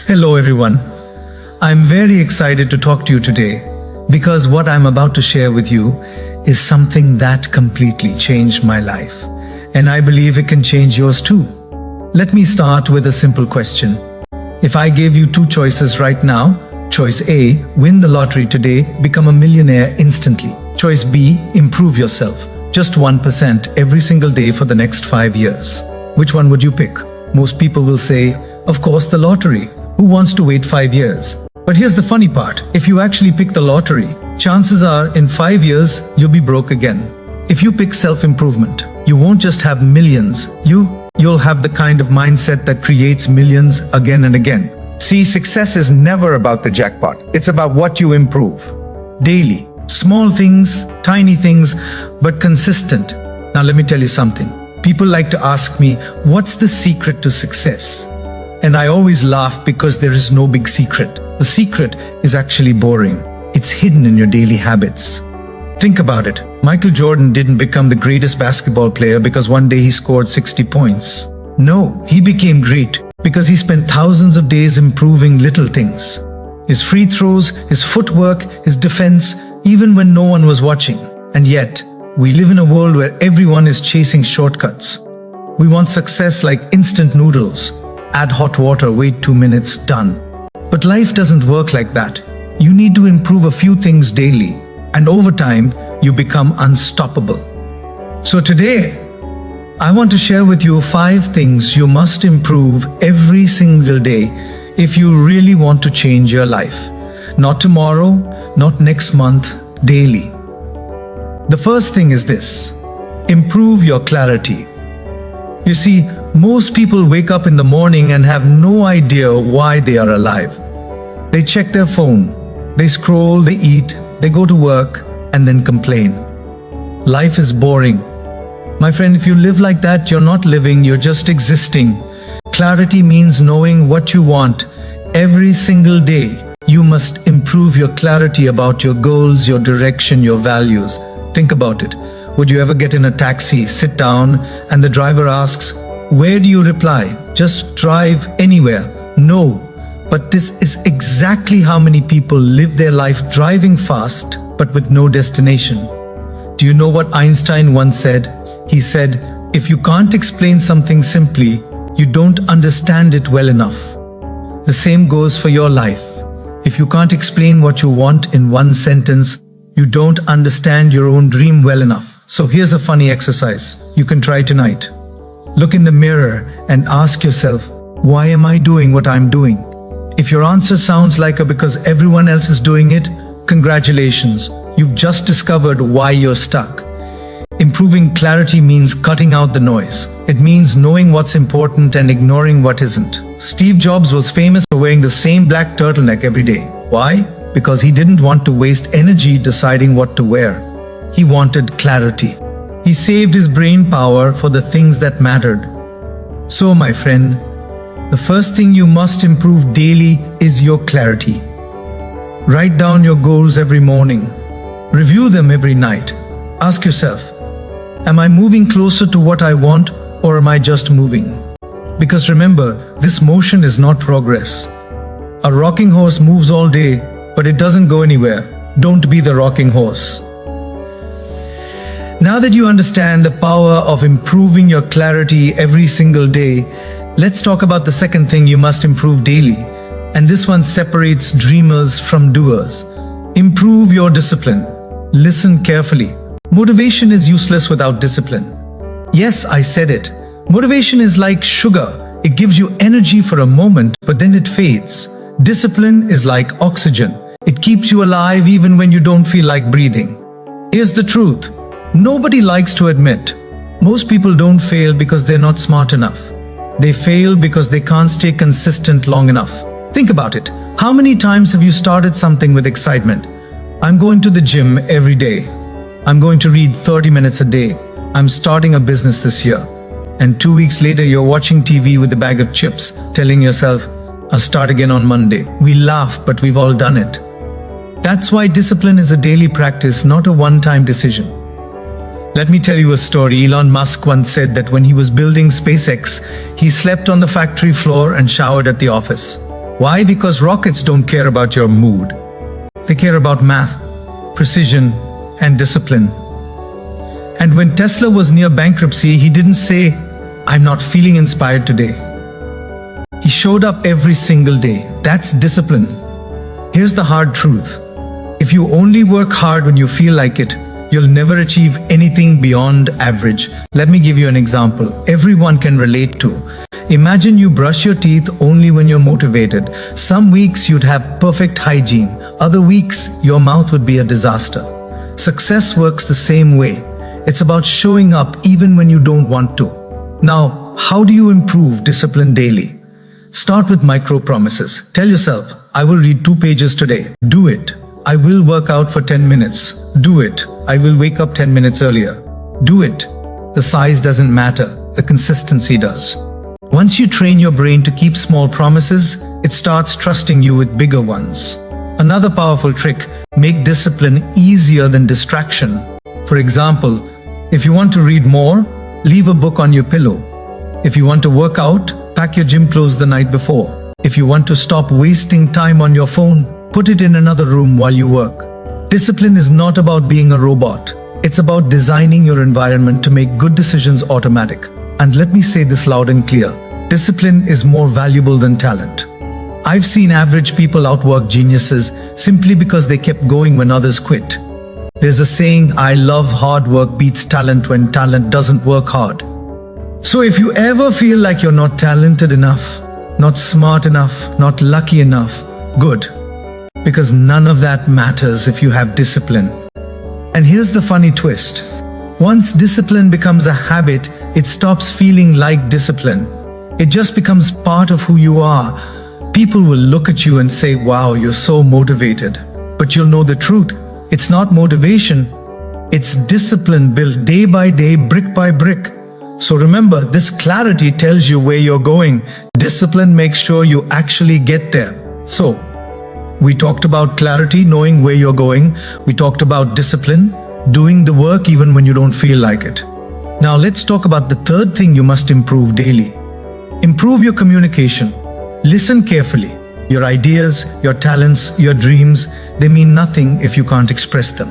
Hello everyone. I'm very excited to talk to you today because what I'm about to share with you is something that completely changed my life, and I believe it can change yours too. Let me start with a simple question. If I gave you two choices right now, choice A, win the lottery today, become a millionaire instantly. Choice B, improve yourself, just 1% every single day for the next 5 years. Which one would you pick? Most people will say, of course, the lottery. Who wants to wait 5 years? But here's the funny part. If you actually pick the lottery, chances are in 5 years, you'll be broke again. If you pick self-improvement, you won't just have millions. You'll have the kind of mindset that creates millions again and again. See, success is never about the jackpot. It's about what you improve. Daily. Small things, tiny things, but consistent. Now let me tell you something. People like to ask me, what's the secret to success? And I always laugh because there is no big secret. The secret is actually boring. It's hidden in your daily habits. Think about it. Michael Jordan didn't become the greatest basketball player because one day he scored 60 points. No, he became great because he spent thousands of days improving little things. His free throws, his footwork, his defense, even when no one was watching. And yet, we live in a world where everyone is chasing shortcuts. We want success like instant noodles. Add hot water, wait 2 minutes, done. But life doesn't work like that. You need to improve a few things daily, and over time, you become unstoppable. So today, I want to share with you 5 things you must improve every single day if you really want to change your life. Not tomorrow, not next month, daily. The first thing is this: improve your clarity. You see, most people wake up in the morning and have no idea why they are alive. They check their phone, they scroll, they eat, they go to work, and then complain. Life is boring. My friend, if you live like that, you're not living, you're just existing. Clarity means knowing what you want every single day. You must improve your clarity about your goals, your direction, your values. Think about it. Would you ever get in a taxi, sit down, and the driver asks, "Where do you reply? Just drive anywhere." No. But this is exactly how many people live their life, driving fast, but with no destination. Do you know what Einstein once said? He said, if you can't explain something simply, you don't understand it well enough. The same goes for your life. If you can't explain what you want in one sentence, you don't understand your own dream well enough. So here's a funny exercise you can try tonight. Look in the mirror and ask yourself, why am I doing what I'm doing? If your answer sounds like because everyone else is doing it, congratulations, you've just discovered why you're stuck. Improving clarity means cutting out the noise. It means knowing what's important and ignoring what isn't. Steve Jobs was famous for wearing the same black turtleneck every day. Why? Because he didn't want to waste energy deciding what to wear. He wanted clarity. He saved his brain power for the things that mattered. So, my friend, the first thing you must improve daily is your clarity. Write down your goals every morning. Review them every night. Ask yourself, am I moving closer to what I want, or am I just moving? Because remember, this motion is not progress. A rocking horse moves all day, but it doesn't go anywhere. Don't be the rocking horse. Now that you understand the power of improving your clarity every single day, let's talk about the second thing you must improve daily. And this one separates dreamers from doers. Improve your discipline. Listen carefully. Motivation is useless without discipline. Yes, I said it. Motivation is like sugar. It gives you energy for a moment, but then it fades. Discipline is like oxygen. It keeps you alive even when you don't feel like breathing. Here's the truth. Nobody likes to admit. Most people don't fail because they're not smart enough. They fail because they can't stay consistent long enough. Think about it. How many times have you started something with excitement? I'm going to the gym every day. I'm going to read 30 minutes a day. I'm starting a business this year. And 2 weeks later, you're watching TV with a bag of chips, telling yourself, I'll start again on Monday. We laugh, but we've all done it. That's why discipline is a daily practice, not a one-time decision. Let me tell you a story. Elon Musk once said that when he was building SpaceX, he slept on the factory floor and showered at the office. Why? Because rockets don't care about your mood. They care about math, precision, and discipline. And when Tesla was near bankruptcy, he didn't say, "I'm not feeling inspired today." He showed up every single day. That's discipline. Here's the hard truth. If you only work hard when you feel like it, you'll never achieve anything beyond average. Let me give you an example everyone can relate to. Imagine you brush your teeth only when you're motivated. Some weeks you'd have perfect hygiene. Other weeks, your mouth would be a disaster. Success works the same way. It's about showing up even when you don't want to. Now, how do you improve discipline daily? Start with micro promises. Tell yourself, I will read 2 pages today. Do it. I will work out for 10 minutes. Do it. I will wake up 10 minutes earlier. Do it. The size doesn't matter. The consistency does. Once you train your brain to keep small promises, it starts trusting you with bigger ones. Another powerful trick, make discipline easier than distraction. For example, if you want to read more, leave a book on your pillow. If you want to work out, pack your gym clothes the night before. If you want to stop wasting time on your phone, put it in another room while you work. Discipline is not about being a robot. It's about designing your environment to make good decisions automatic. And let me say this loud and clear. Discipline is more valuable than talent. I've seen average people outwork geniuses simply because they kept going when others quit. There's a saying, I love hard work beats talent when talent doesn't work hard. So if you ever feel like you're not talented enough, not smart enough, not lucky enough, good. Because none of that matters if you have discipline. And here's the funny twist. Once discipline becomes a habit, it stops feeling like discipline. It just becomes part of who you are. People will look at you and say, wow, you're so motivated. But you'll know the truth. It's not motivation. It's discipline built day by day, brick by brick. So remember, this clarity tells you where you're going. Discipline makes sure you actually get there. So, we talked about clarity, knowing where you're going. We talked about discipline, doing the work even when you don't feel like it. Now let's talk about the third thing you must improve daily. Improve your communication. Listen carefully. Your ideas, your talents, your dreams, they mean nothing if you can't express them.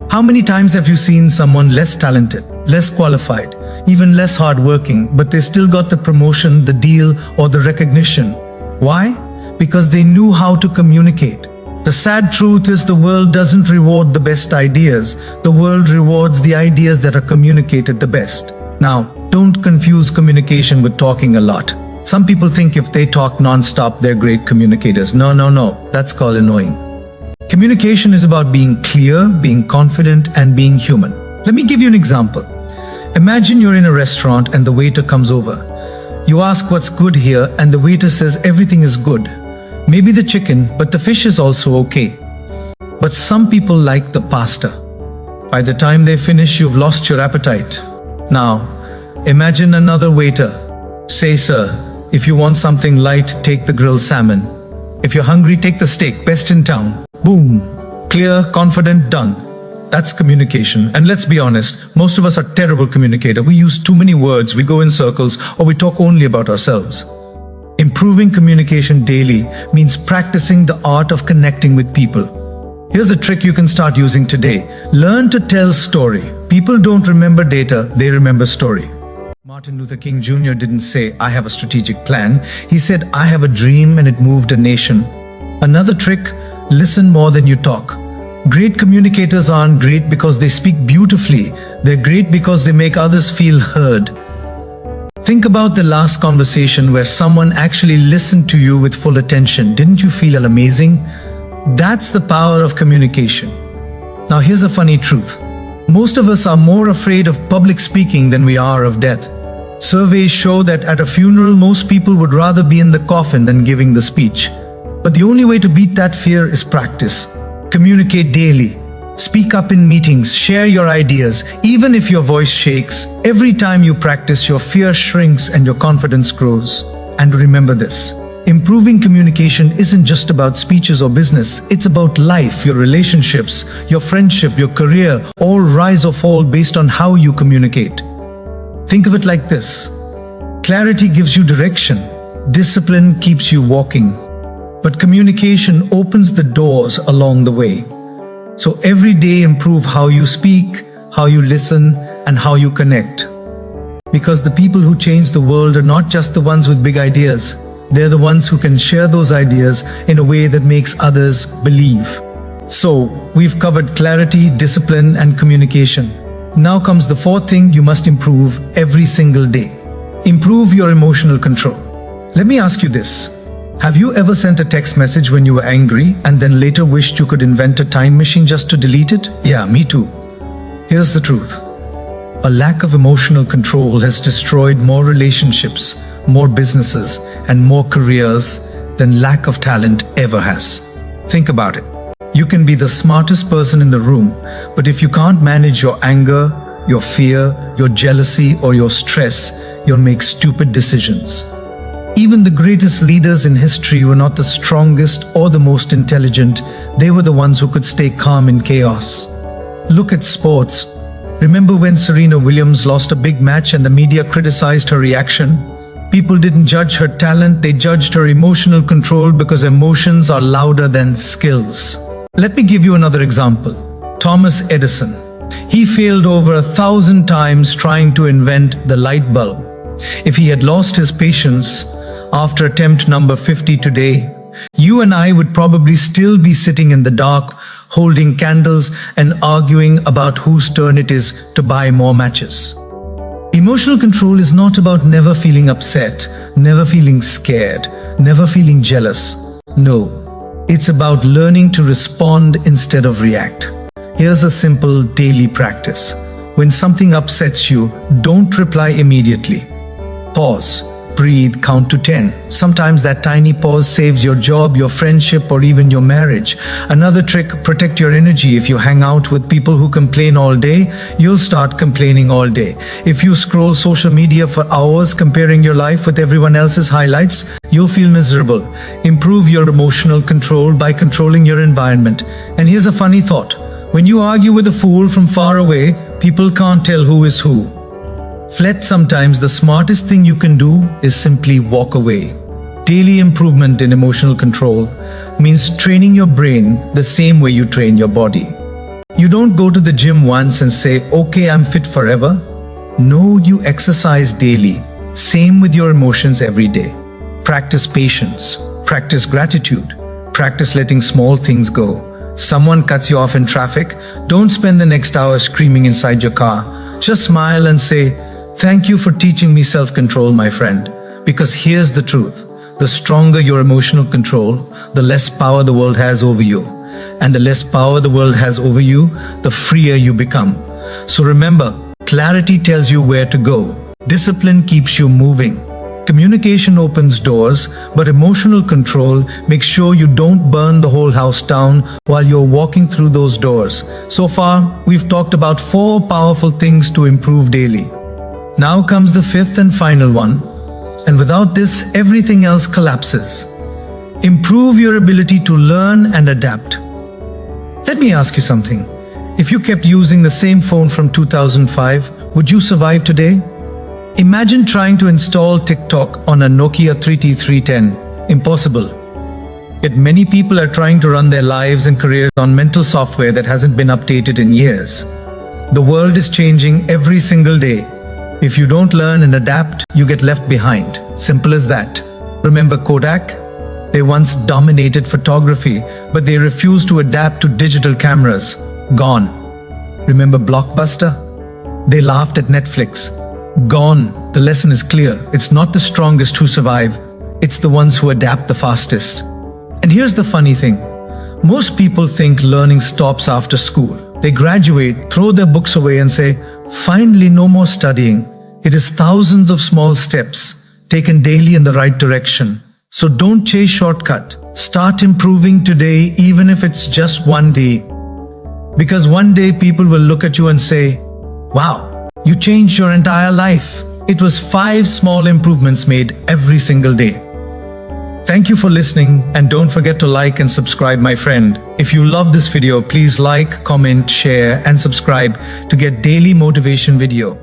How many times have you seen someone less talented, less qualified, even less hardworking, but they still got the promotion, the deal, or the recognition? Why? Because they knew how to communicate. The sad truth is the world doesn't reward the best ideas. The world rewards the ideas that are communicated the best. Now, don't confuse communication with talking a lot. Some people think if they talk non-stop, they're great communicators. No. That's called annoying. Communication is about being clear, being confident, and being human. Let me give you an example. Imagine you're in a restaurant and the waiter comes over. You ask what's good here and the waiter says everything is good. Maybe the chicken, but the fish is also okay. But some people like the pasta. By the time they finish, you've lost your appetite. Now, imagine another waiter. Say, sir, if you want something light, take the grilled salmon. If you're hungry, take the steak, best in town. Boom. Clear, confident, done. That's communication. And let's be honest, most of us are terrible communicators. We use too many words, we go in circles, or we talk only about ourselves. Improving communication daily means practicing the art of connecting with people. Here's a trick you can start using today. Learn to tell story. People don't remember data, they remember story. Martin Luther King Jr. didn't say, I have a strategic plan. He said, I have a dream and it moved a nation. Another trick, listen more than you talk. Great communicators aren't great because they speak beautifully. They're great because they make others feel heard. Think about the last conversation where someone actually listened to you with full attention. Didn't you feel amazing? That's the power of communication. Now here's a funny truth. Most of us are more afraid of public speaking than we are of death. Surveys show that at a funeral, most people would rather be in the coffin than giving the speech. But the only way to beat that fear is practice. Communicate daily. Speak up in meetings, share your ideas. Even if your voice shakes, every time you practice, your fear shrinks and your confidence grows. And remember this, improving communication isn't just about speeches or business. It's about life, your relationships, your friendship, your career, all rise or fall based on how you communicate. Think of it like this. Clarity gives you direction. Discipline keeps you walking. but communication opens the doors along the way. So every day improve how you speak, how you listen, and how you connect. Because the people who change the world are not just the ones with big ideas. They're the ones who can share those ideas in a way that makes others believe. So, we've covered clarity, discipline, and communication. Now comes the fourth thing you must improve every single day. Improve your emotional control. Let me ask you this. Have you ever sent a text message when you were angry and then later wished you could invent a time machine just to delete it? Yeah, me too. Here's the truth. A lack of emotional control has destroyed more relationships, more businesses, and more careers than lack of talent ever has. Think about it. You can be the smartest person in the room, but if you can't manage your anger, your fear, your jealousy, or your stress, you'll make stupid decisions. Even the greatest leaders in history were not the strongest or the most intelligent. They were the ones who could stay calm in chaos. Look at sports. Remember when Serena Williams lost a big match and the media criticized her reaction? People didn't judge her talent, they judged her emotional control because emotions are louder than skills. Let me give you another example. Thomas Edison. He failed over 1,000 times trying to invent the light bulb. If he had lost his patience after attempt number 50 today, you and I would probably still be sitting in the dark, holding candles and arguing about whose turn it is to buy more matches. Emotional control is not about never feeling upset, never feeling scared, never feeling jealous. No, it's about learning to respond instead of react. Here's a simple daily practice. When something upsets you, don't reply immediately. Pause. Breathe, count to 10. Sometimes that tiny pause saves your job, your friendship, or even your marriage. Another trick, protect your energy. If you hang out with people who complain all day, you'll start complaining all day. If you scroll social media for hours comparing your life with everyone else's highlights, you'll feel miserable. Improve your emotional control by controlling your environment. And here's a funny thought. When you argue with a fool from far away, people can't tell who is who. Sometimes the smartest thing you can do is simply walk away. Daily improvement in emotional control means training your brain the same way you train your body. You don't go to the gym once and say, okay, I'm fit forever. No, you exercise daily. Same with your emotions every day. Practice patience. Practice gratitude. Practice letting small things go. Someone cuts you off in traffic. Don't spend the next hour screaming inside your car. Just smile and say, thank you for teaching me self-control, my friend. Because here's the truth. The stronger your emotional control, the less power the world has over you. And the less power the world has over you, the freer you become. So remember, clarity tells you where to go. Discipline keeps you moving. Communication opens doors, but emotional control makes sure you don't burn the whole house down while you're walking through those doors. So far, we've talked about 4 powerful things to improve daily. Now comes the 5th and final one, and without this, everything else collapses. Improve your ability to learn and adapt. Let me ask you something. If you kept using the same phone from 2005, would you survive today? Imagine trying to install TikTok on a Nokia 3T310. Impossible. Yet many people are trying to run their lives and careers on mental software that hasn't been updated in years. The world is changing every single day. If you don't learn and adapt, you get left behind. Simple as that. Remember Kodak? They once dominated photography, but they refused to adapt to digital cameras. Gone. Remember Blockbuster? They laughed at Netflix. Gone. The lesson is clear. It's not the strongest who survive. It's the ones who adapt the fastest. And here's the funny thing. Most people think learning stops after school. They graduate, throw their books away and say, finally no more studying. It is thousands of small steps taken daily in the right direction. So don't chase shortcut. Start improving today, even if it's just one day. Because one day people will look at you and say, wow, you changed your entire life. It was 5 small improvements made every single day. Thank you for listening, and don't forget to like and subscribe, my friend. If you love this video, please like, comment, share and subscribe to get daily motivation video.